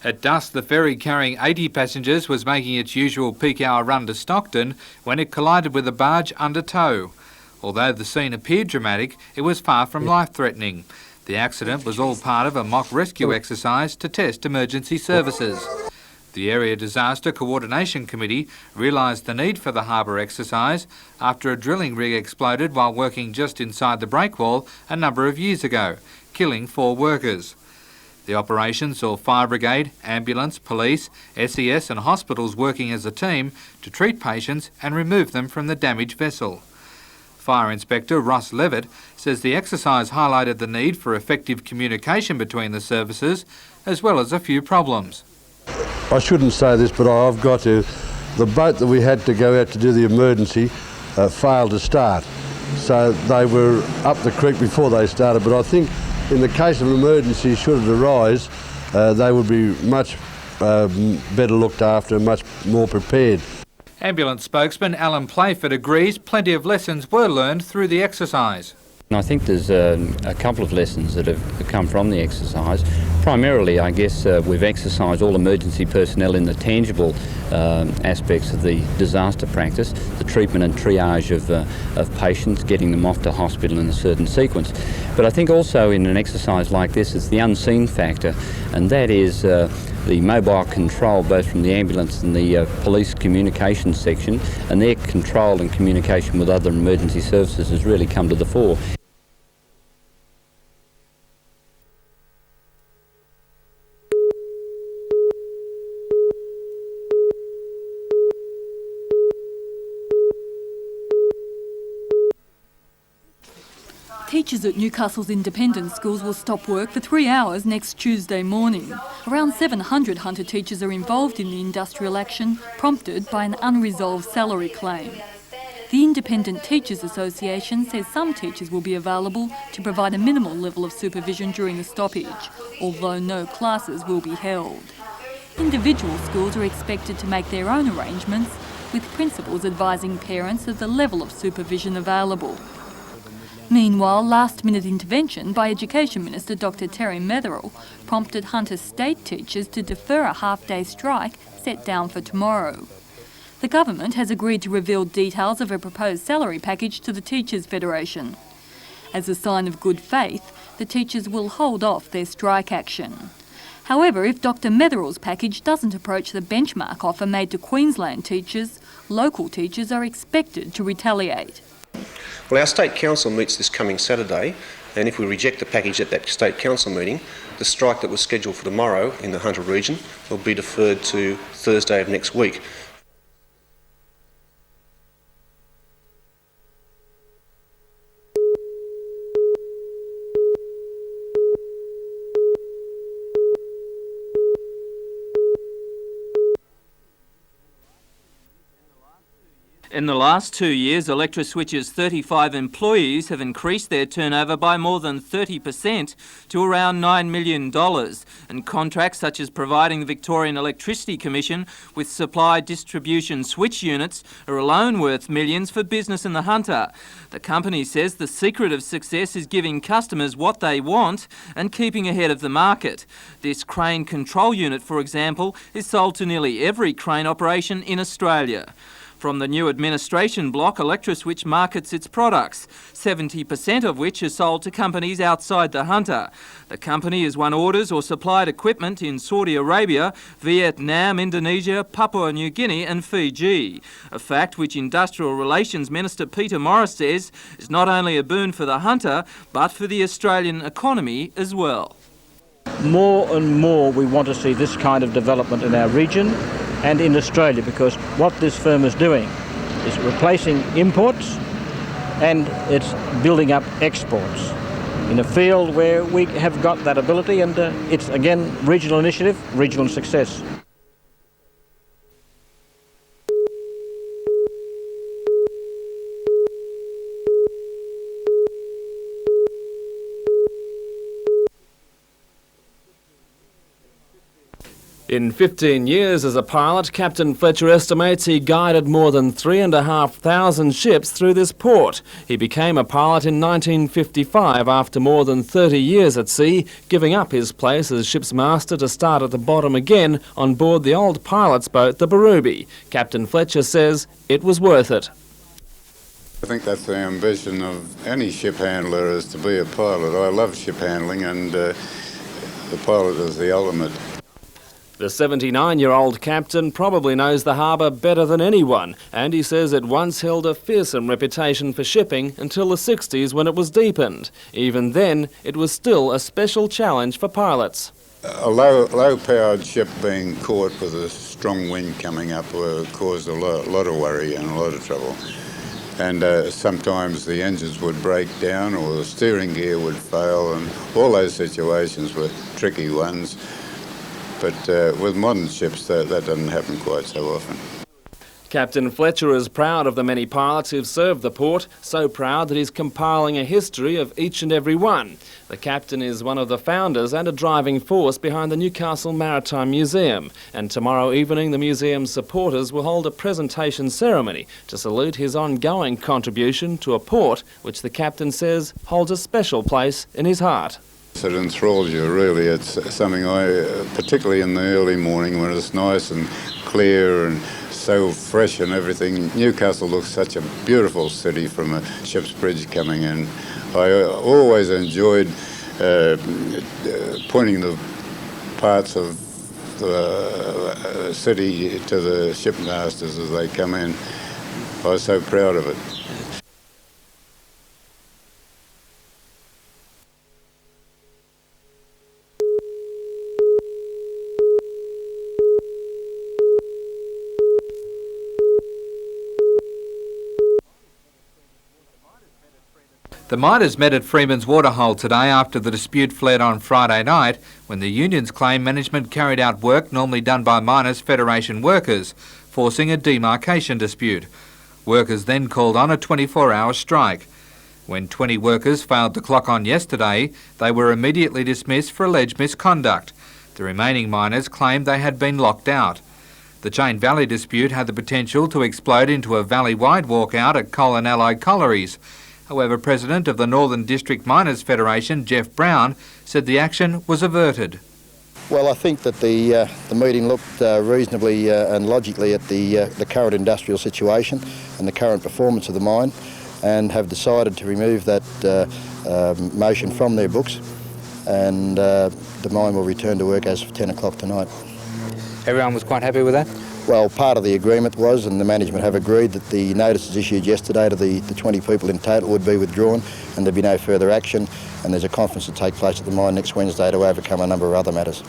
At dusk, the ferry carrying 80 passengers was making its usual peak hour run to Stockton when it collided with a barge under tow. Although the scene appeared dramatic, it was far from life-threatening. The accident was all part of a mock rescue exercise to test emergency services. The Area Disaster Coordination Committee realised the need for the Harbour exercise after a drilling rig exploded while working just inside the breakwall a number of years ago, killing 4 workers. The operation saw fire brigade, ambulance, police, SES and hospitals working as a team to treat patients and remove them from the damaged vessel. Fire Inspector Ross Levitt says the exercise highlighted the need for effective communication between the services, as well as a few problems. I shouldn't say this, but I've got to. The boat that we had to go out to do the emergency failed to start. So they were up the creek before they started, but I think in the case of an emergency, should it arise, they would be much better looked after and much more prepared. Ambulance spokesman Alan Playford agrees plenty of lessons were learned through the exercise. I think there's a couple of lessons that have come from the exercise. Primarily, I guess, we've exercised all emergency personnel in the tangible aspects of the disaster practice, the treatment and triage of patients, getting them off to hospital in a certain sequence. But I think also in an exercise like this, it's the unseen factor, and that is the mobile control, both from the ambulance and the police communications section, and their control and communication with other emergency services has really come to the fore. Teachers at Newcastle's independent schools will stop work for 3 hours next Tuesday morning. Around 700 Hunter teachers are involved in the industrial action, prompted by an unresolved salary claim. The Independent Teachers Association says some teachers will be available to provide a minimal level of supervision during the stoppage, although no classes will be held. Individual schools are expected to make their own arrangements, with principals advising parents of the level of supervision available. Meanwhile, last-minute intervention by Education Minister Dr Terry Metherell prompted Hunter state teachers to defer a half-day strike set down for tomorrow. The government has agreed to reveal details of a proposed salary package to the Teachers Federation. As a sign of good faith, the teachers will hold off their strike action. However, if Dr Metherell's package doesn't approach the benchmark offer made to Queensland teachers, local teachers are expected to retaliate. Well, our State Council meets this coming Saturday, and if we reject the package at that State Council meeting, the strike that was scheduled for tomorrow in the Hunter region will be deferred to Thursday of next week. In the last 2 years, Electriswitch's 35 employees have increased their turnover by more than 30% to around $9 million, and contracts such as providing the Victorian Electricity Commission with supply distribution switch units are alone worth millions for business in the Hunter. The company says the secret of success is giving customers what they want and keeping ahead of the market. This crane control unit, for example, is sold to nearly every crane operation in Australia. From the new administration block, Electriswitch markets its products, 70% of which are sold to companies outside the Hunter. The company has won orders or supplied equipment in Saudi Arabia, Vietnam, Indonesia, Papua New Guinea and Fiji, a fact which Industrial Relations Minister Peter Morris says is not only a boon for the Hunter, but for the Australian economy as well. More and more we want to see this kind of development in our region and in Australia, because what this firm is doing is replacing imports and it's building up exports in a field where we have got that ability, and it's again regional initiative, regional success. In 15 years as a pilot, Captain Fletcher estimates he guided more than 3,500 ships through this port. He became a pilot in 1955 after more than 30 years at sea, giving up his place as ship's master to start at the bottom again on board the old pilot's boat, the Barooby. Captain Fletcher says it was worth it. I think that's the ambition of any ship handler, is to be a pilot. I love ship handling, and the pilot is the ultimate. The 79-year-old captain probably knows the harbour better than anyone, and he says it once held a fearsome reputation for shipping until the 60s when it was deepened. Even then, it was still a special challenge for pilots. A low-powered ship being caught with a strong wind coming up caused a lot of worry and a lot of trouble. And sometimes the engines would break down or the steering gear would fail, and all those situations were tricky ones. But with modern ships, that doesn't happen quite so often. Captain Fletcher is proud of the many pilots who've served the port, so proud that he's compiling a history of each and every one. The captain is one of the founders and a driving force behind the Newcastle Maritime Museum, and tomorrow evening the museum's supporters will hold a presentation ceremony to salute his ongoing contribution to a port which the captain says holds a special place in his heart. It enthralls you, really. It's something particularly in the early morning when it's nice and clear and so fresh and everything. Newcastle looks such a beautiful city from a ship's bridge coming in. I always enjoyed pointing the parts of the city to the shipmasters as they come in. I was so proud of it. The miners met at Freeman's Waterhole today after the dispute fled on Friday night when the unions claim management carried out work normally done by Miners' Federation workers, forcing a demarcation dispute. Workers then called on a 24-hour strike. When 20 workers failed to clock on yesterday, they were immediately dismissed for alleged misconduct. The remaining miners claimed they had been locked out. The Chain Valley dispute had the potential to explode into a valley-wide walkout at Coal and Allied Collieries. However, President of the Northern District Miners Federation, Jeff Brown, said the action was averted. Well, I think that the meeting looked reasonably and logically at the current industrial situation and the current performance of the mine, and have decided to remove that motion from their books, and the mine will return to work as of 10 o'clock tonight. Everyone was quite happy with that? Well, part of the agreement was, and the management have agreed, that the notices issued yesterday to the 20 people in total would be withdrawn and there'd be no further action, and there's a conference to take place at the mine next Wednesday to overcome a number of other matters.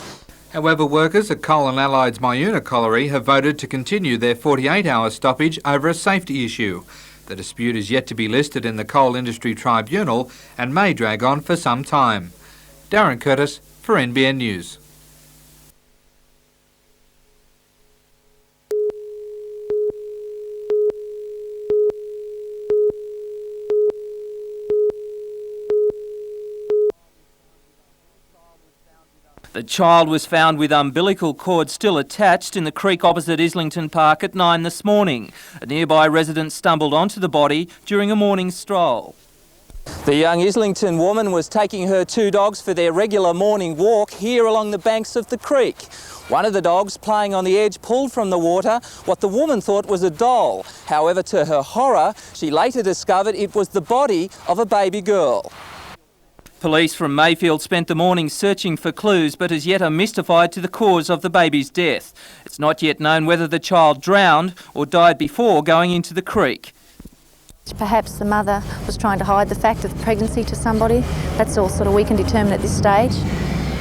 However, workers at Coal and Allied's Myuna colliery have voted to continue their 48-hour stoppage over a safety issue. The dispute is yet to be listed in the Coal Industry Tribunal and may drag on for some time. Darren Curtis for NBN News. The child was found with umbilical cord still attached in the creek opposite Islington Park at 9 this morning. A nearby resident stumbled onto the body during a morning stroll. The young Islington woman was taking her two dogs for their regular morning walk here along the banks of the creek. One of the dogs, playing on the edge, pulled from the water what the woman thought was a doll. However, to her horror, she later discovered it was the body of a baby girl. Police from Mayfield spent the morning searching for clues, but as yet are mystified to the cause of the baby's death. It's not yet known whether the child drowned or died before going into the creek. Perhaps the mother was trying to hide the fact of the pregnancy to somebody. That's all sort of we can determine at this stage.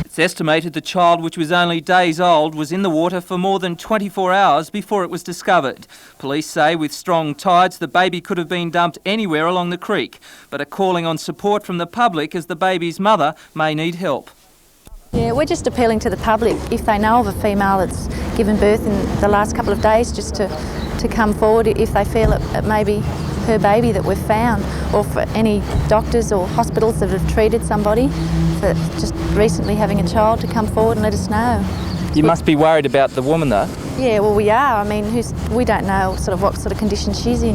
It's estimated the child, which was only days old, was in the water for more than 24 hours before it was discovered. Police say with strong tides the baby could have been dumped anywhere along the creek, but are calling on support from the public as the baby's mother may need help. Yeah, we're just appealing to the public, if they know of a female that's given birth in the last couple of days, just to come forward if they feel it may be her baby that we've found, or for any doctors or hospitals that have treated somebody for just recently having a child to come forward and let us know. You must be worried about the woman, though. Yeah, well, we are. I mean, we don't know sort of what sort of condition she's in,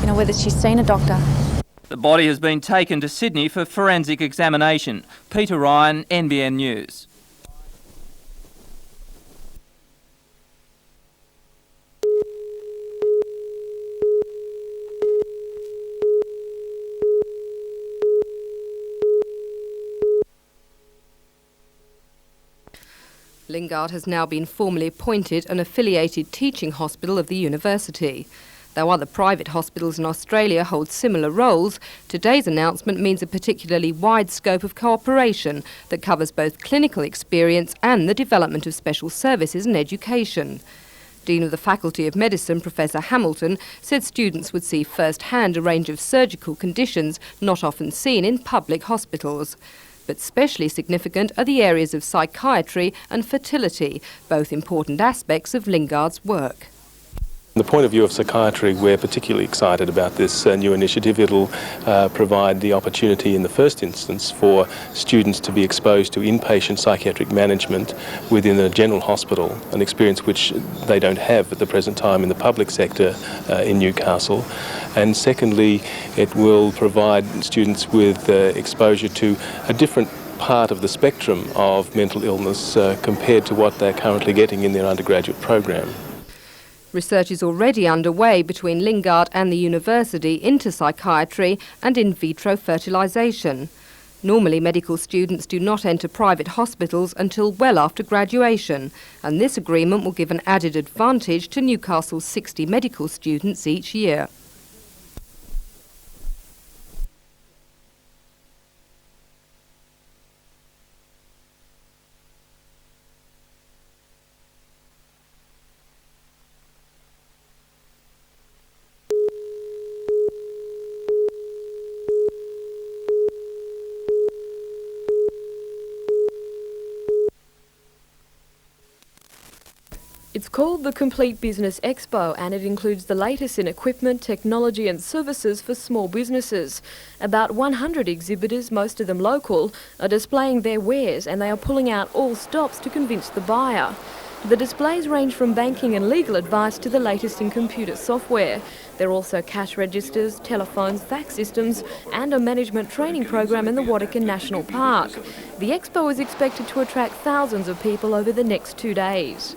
you know, whether she's seen a doctor. The body has been taken to Sydney for forensic examination. Peter Ryan, NBN News. Lingard has now been formally appointed an affiliated teaching hospital of the university. Though other private hospitals in Australia hold similar roles, today's announcement means a particularly wide scope of cooperation that covers both clinical experience and the development of special services and education. Dean of the Faculty of Medicine, Professor Hamilton, said students would see first-hand a range of surgical conditions not often seen in public hospitals. But especially significant are the areas of psychiatry and fertility, both important aspects of Lingard's work. From the point of view of psychiatry, we're particularly excited about this new initiative. It'll provide the opportunity in the first instance for students to be exposed to inpatient psychiatric management within a general hospital, an experience which they don't have at the present time in the public sector in Newcastle. And secondly, it will provide students with exposure to a different part of the spectrum of mental illness compared to what they're currently getting in their undergraduate program. Research is already underway between Lingard and the university into psychiatry and in vitro fertilisation. Normally, medical students do not enter private hospitals until well after graduation, and this agreement will give an added advantage to Newcastle's 60 medical students each year. It's called the Complete Business Expo, and it includes the latest in equipment, technology and services for small businesses. About 100 exhibitors, most of them local, are displaying their wares, and they are pulling out all stops to convince the buyer. The displays range from banking and legal advice to the latest in computer software. There are also cash registers, telephones, fax systems and a management training program in the Waterkin National Park. The expo is expected to attract thousands of people over the next 2 days.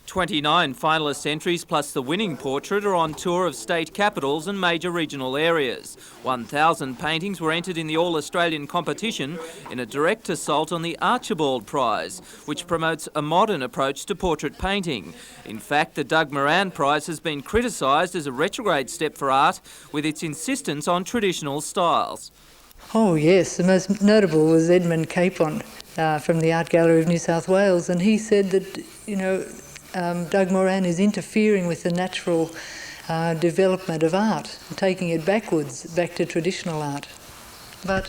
"29 finalist entries plus the winning portrait are on tour of state capitals and major regional areas. 1,000 paintings were entered in the All-Australian competition in a direct assault on the Archibald Prize, which promotes a modern approach to portrait painting. In fact, the Doug Moran Prize has been criticised as a retrograde step for art with its insistence on traditional styles. Oh yes, the most notable was Edmund Capon from the Art Gallery of New South Wales, and he said that, Doug Moran is interfering with the natural development of art, taking it backwards, back to traditional art. But,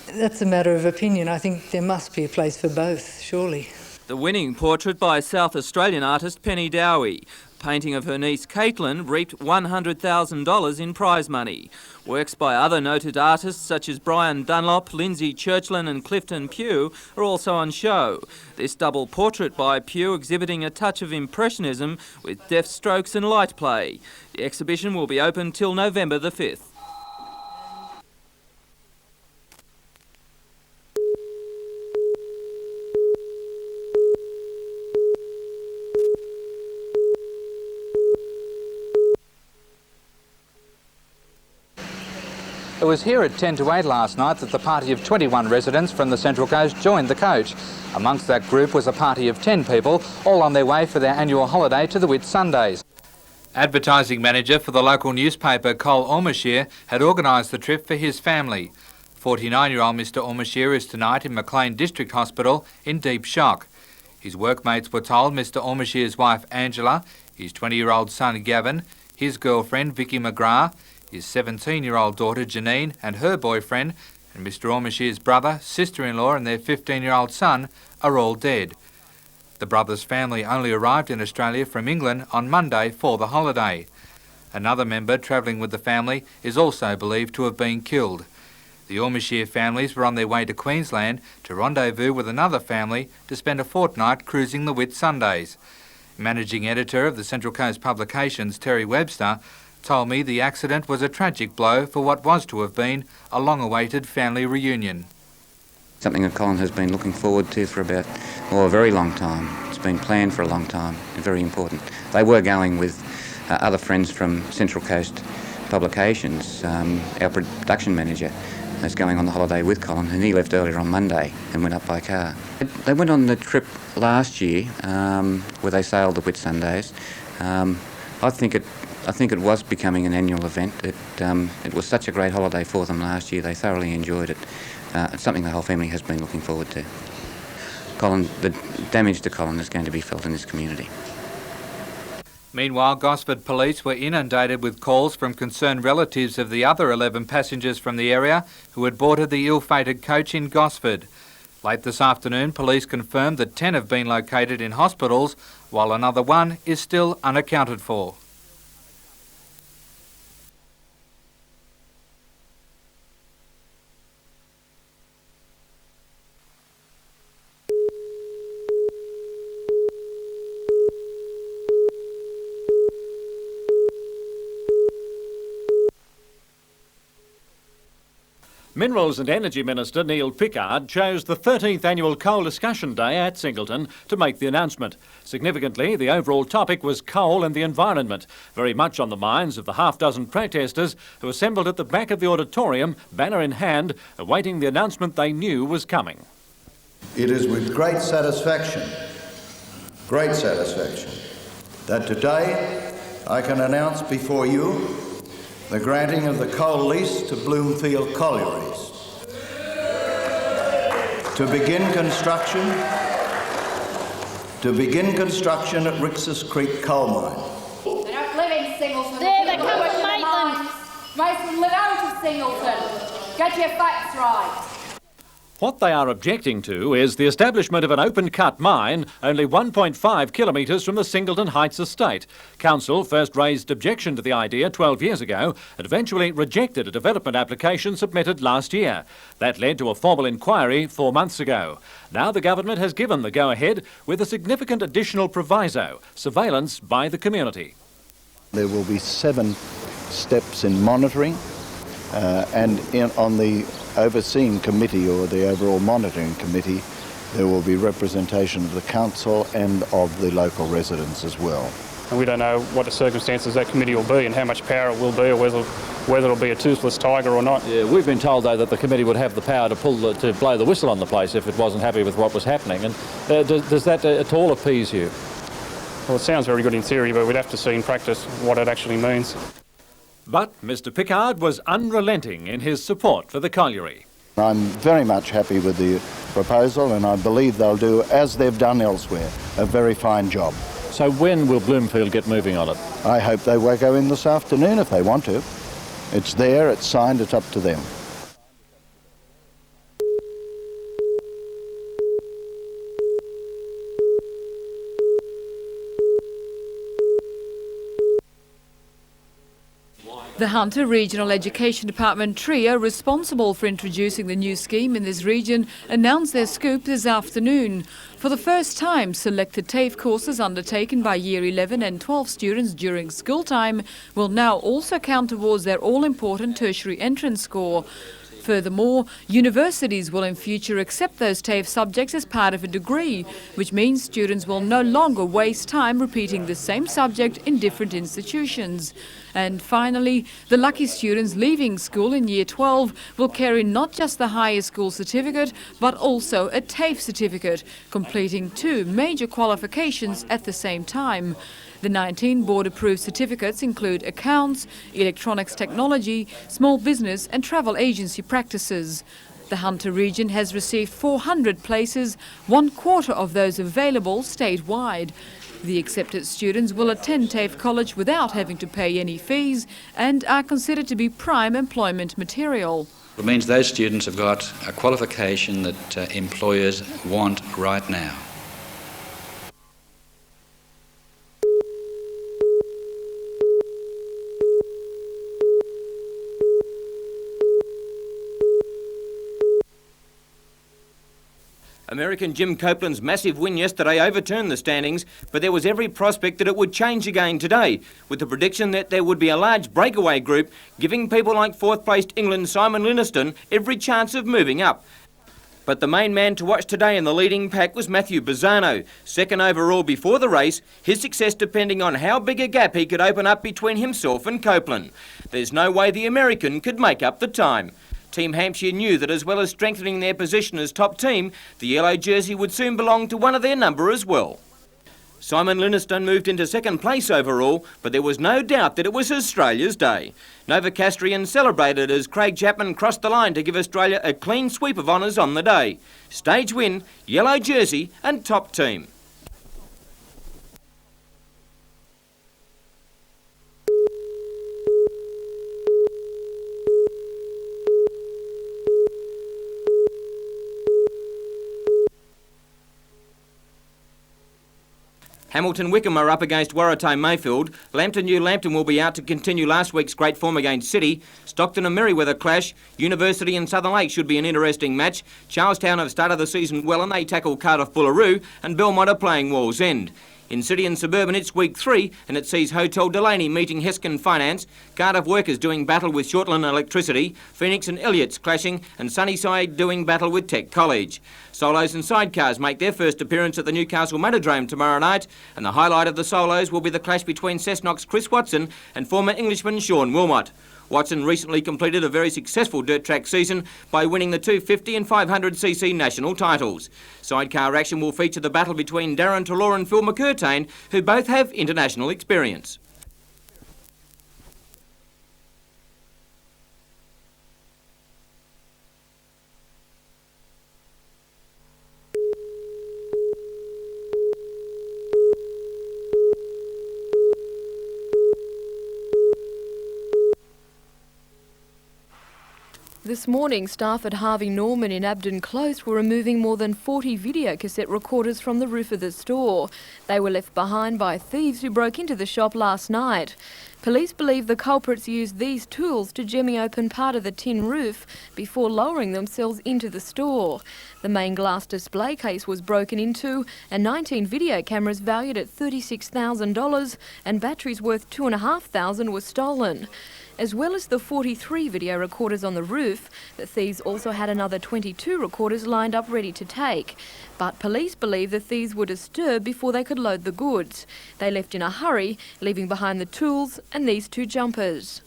that's a matter of opinion. I think there must be a place for both, surely. The winning portrait by South Australian artist Penny Dowie. Painting of her niece Caitlin reaped $100,000 in prize money. Works by other noted artists such as Brian Dunlop, Lindsay Churchland and Clifton Pugh are also on show. This double portrait by Pugh exhibiting a touch of impressionism with deft strokes and light play. The exhibition will be open till November the 5th. It was here at 10 to 8 last night that the party of 21 residents from the Central Coast joined the coach. Amongst that group was a party of 10 people, all on their way for their annual holiday to the Whitsundays. Advertising manager for the local newspaper Cole Ormashire had organised the trip for his family. 49-year-old Mr Ormashire is tonight in Maclean District Hospital in deep shock. His workmates were told Mr Ormashire's wife Angela, his 20-year-old son Gavin, his girlfriend Vicky McGrath, his 17-year-old daughter Janine and her boyfriend and Mr Ormshire's brother, sister-in-law and their 15-year-old son are all dead. The brother's family only arrived in Australia from England on Monday for the holiday. Another member travelling with the family is also believed to have been killed. The Ormshire families were on their way to Queensland to rendezvous with another family to spend a fortnight cruising the Whitsundays. Managing editor of the Central Coast Publications, Terry Webster, told me the accident was a tragic blow for what was to have been a long-awaited family reunion. Something that Colin has been looking forward to for about, a very long time. It's been planned for a long time and very important. They were going with other friends from Central Coast Publications. Our production manager is going on the holiday with Colin, and he left earlier on Monday and went up by car. They went on the trip last year where they sailed the Whitsundays. I think it was becoming an annual event. It was such a great holiday for them last year. They thoroughly enjoyed it. It's something the whole family has been looking forward to. The damage to Colin is going to be felt in this community. Meanwhile, Gosford police were inundated with calls from concerned relatives of the other 11 passengers from the area who had boarded the ill-fated coach in Gosford. Late this afternoon, police confirmed that 10 have been located in hospitals, while another one is still unaccounted for. Minerals and Energy Minister Neil Pickard chose the 13th annual Coal Discussion Day at Singleton to make the announcement. Significantly, the overall topic was coal and the environment, very much on the minds of the half-dozen protesters who assembled at the back of the auditorium, banner in hand, awaiting the announcement they knew was coming. It is with great satisfaction, that today I can announce before you the granting of the coal lease to Bloomfield Collieries to begin construction at Rixus Creek Coal Mine. They don't live in Singleton. They come from Maitland. Mason live out of Singleton. Get your facts right. What they are objecting to is the establishment of an open-cut mine only 1.5 kilometres from the Singleton Heights estate. Council first raised objection to the idea 12 years ago and eventually rejected a development application submitted last year. That led to a formal inquiry 4 months ago. Now the government has given the go-ahead with a significant additional proviso: surveillance by the community. There will be 7 steps in monitoring and on the overseeing committee, or the overall monitoring committee, there will be representation of the council and of the local residents as well. And we don't know what the circumstances that committee will be and how much power it will be, or whether it'll be a toothless tiger or not. Yeah, we've been told though that the committee would have the power to blow the whistle on the place if it wasn't happy with what was happening. And does that at all appease you? Well, it sounds very good in theory, but we'd have to see in practice what it actually means. But Mr Pickard was unrelenting in his support for the colliery. I'm very much happy with the proposal, and I believe they'll do, as they've done elsewhere, a very fine job. So when will Bloomfield get moving on it? I hope they will go in this afternoon if they want to. It's there, it's signed, it's up to them. The Hunter Regional Education Department trio responsible for introducing the new scheme in this region announced their scoop this afternoon. For the first time, selected TAFE courses undertaken by Year 11 and 12 students during school time will now also count towards their all-important tertiary entrance score. Furthermore, universities will in future accept those TAFE subjects as part of a degree, which means students will no longer waste time repeating the same subject in different institutions. And finally, the lucky students leaving school in Year 12 will carry not just the higher school certificate, but also a TAFE certificate, completing 2 major qualifications at the same time. The 19 board-approved certificates include accounts, electronics technology, small business and travel agency practices. The Hunter region has received 400 places, 1/4 of those available statewide. The accepted students will attend TAFE college without having to pay any fees and are considered to be prime employment material. It means those students have got a qualification that employers want right now. American Jim Copeland's massive win yesterday overturned the standings, but there was every prospect that it would change again today, with the prediction that there would be a large breakaway group, giving people like fourth-placed England's Simon Livingston every chance of moving up. But the main man to watch today in the leading pack was Matthew Bazzano, second overall before the race, his success depending on how big a gap he could open up between himself and Copeland. There's no way the American could make up the time. Team Hampshire knew that as well as strengthening their position as top team, the yellow jersey would soon belong to one of their number as well. Simon Livingston moved into second place overall, but there was no doubt that it was Australia's day. Novocastrian celebrated as Craig Chapman crossed the line to give Australia a clean sweep of honours on the day. Stage win, yellow jersey and top team. Hamilton Wickham are up against Waratah Mayfield. Lambton New Lambton will be out to continue last week's great form against City. Stockton and Merriweather clash. University and Southern Lake should be an interesting match. Charlestown have started the season well and they tackle Cardiff Bullaroo, and Belmont are playing Walls End. In City and Suburban it's week 3 and it sees Hotel Delaney meeting Heskin Finance, Cardiff Workers doing battle with Shortland Electricity, Phoenix and Elliott's clashing and Sunnyside doing battle with Tech College. Solos and sidecars make their first appearance at the Newcastle Motordrome tomorrow night, and the highlight of the solos will be the clash between Cessnock's Chris Watson and former Englishman Sean Wilmot. Watson recently completed a very successful dirt track season by winning the 250 and 500cc national titles. Sidecar action will feature the battle between Darren Trelaw and Phil McCurtain, who both have international experience. This morning, staff at Harvey Norman in Abden Close were removing more than 40 videocassette recorders from the roof of the store. They were left behind by thieves who broke into the shop last night. Police believe the culprits used these tools to jemmy open part of the tin roof before lowering themselves into the store. The main glass display case was broken into and 19 video cameras valued at $36,000 and batteries worth $2,500 were stolen. As well as the 43 video recorders on the roof, the thieves also had another 22 recorders lined up ready to take. But police believe the thieves were disturbed before they could load the goods. They left in a hurry, leaving behind the tools and these 2 jumpers.